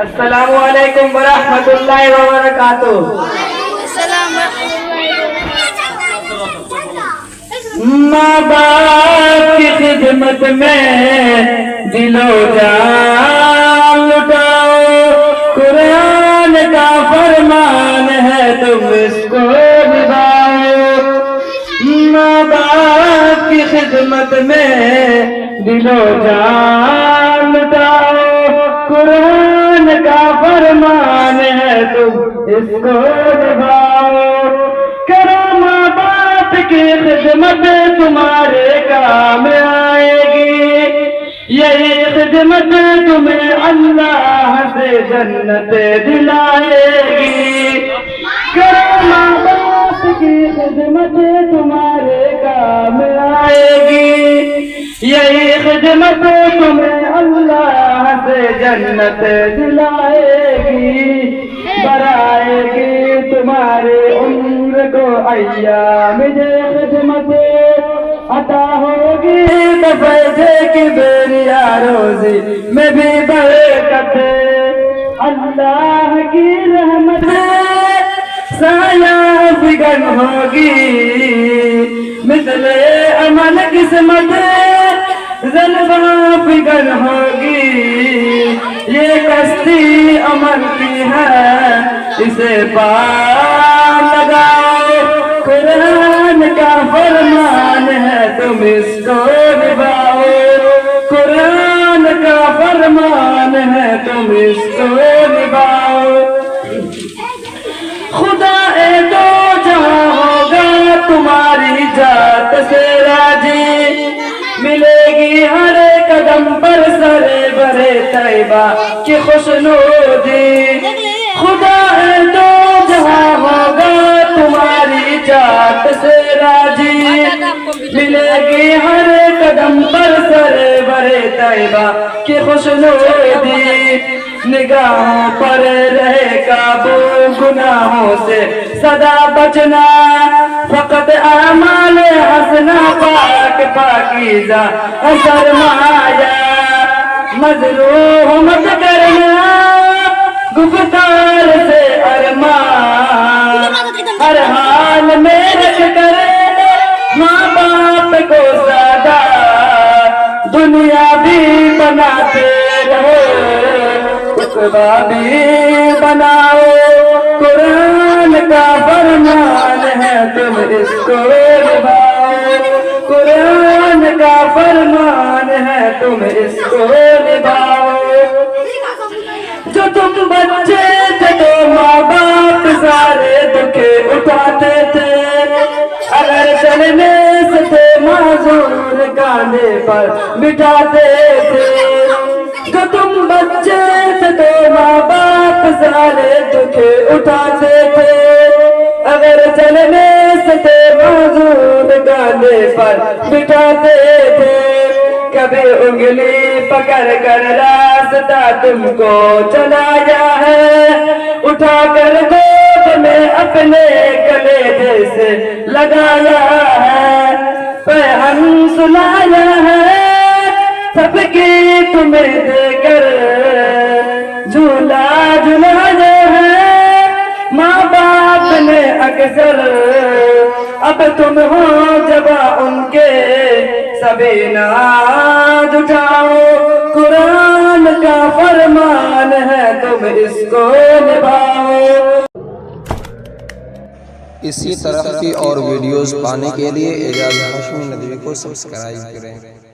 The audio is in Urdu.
السلام علیکم ورحمۃ اللہ وبرکاتہ۔ ماں باپ کی خدمت میں دل و جان لٹاؤ، قرآن کا فرمان ہے تم اس کو نبھاؤ۔ ماں باپ کی خدمت میں دل و جان لٹاؤ، قرآن کا فرمان ہے تم اس کو نبھاؤ۔ کرو ماں باپ کی خدمت تمہارے کام آئے گی، یہی خدمت تمہیں اللہ سے جنت دلائے گی۔ کرو ماں باپ کی خدمت تمہارے کام آئے گی، یہی خدمت تمہیں اللہ سے جنت دلائے گی، برائے گی تمہارے عمر کو ایام یہ خدمت عطا ہوگی، دفعے کی بیریا روزی میں بھی برکت، اللہ کی رحمت سایہ فگن ہوگی، مثل عمل قسمت زلفاں فگن ہوگی، یہ کشتی عمل کی ہے اسے پار لگاؤ، قرآن کا فرمان ہے تم اس کو نبھاؤ، قرآن کا فرمان ہے تم اس کو نبھاؤ۔ خدا دو جہاں ہوگا تمہاری ذات سے راضی، ملے گی ہر قدم پر سرے برے طیبہ کی خوشنودی، خدا دو جہاں ہوگا تمہاری ذات سے راضی، ملے گی ہر قدم پر سرے برے طیبہ کی خوشنودی، نگاہوں پر رہے قابو گناہوں سے سدا بچنا، فقط اعمال حسنہ پاک پاکیزہ سرمایہ، مظلوم مت کرنا گفتار سے ارمان، ہر حال میں رکھ کر ماں باپ کو زیادہ دنیا بھی بناتے رہو، عقبہ بھی بناؤ، قرآن کا فرمان ہے تم اس کو نبھاؤ، قرآن کا فرمان ہے تم اس کو نبھاؤ۔ جو تم بچے تھے تو ماں باپ سارے دکھے اٹھاتے تھے، اگر چلنے سے تھے معذور گانے پر بٹھاتے تھے، جو تم بچے تھے تو ماں باپ سارے دکھے اٹھاتے تھے، اگر چلنے سے تھے معذور گانے پر بٹھاتے تھے، کبھی انگلی پکڑ کر راستہ تم کو چلایا ہے، اٹھا کر گود میں اپنے کلیجے سے لگایا ہے، پیغام سنایا ہے سب کی تمہیں دے کر، جھولا جھلایا ہے ماں باپ نے اکثر، اب تم ہو جبا ان کے سبھی ناز اٹھاؤ، قرآن کا فرمان ہے تم اس کو نبھاؤ۔ اسی طرح کی اور ویڈیوز پانے کے لیے اعجاز ہاشمی ندوی کو سبسکرائب کریں۔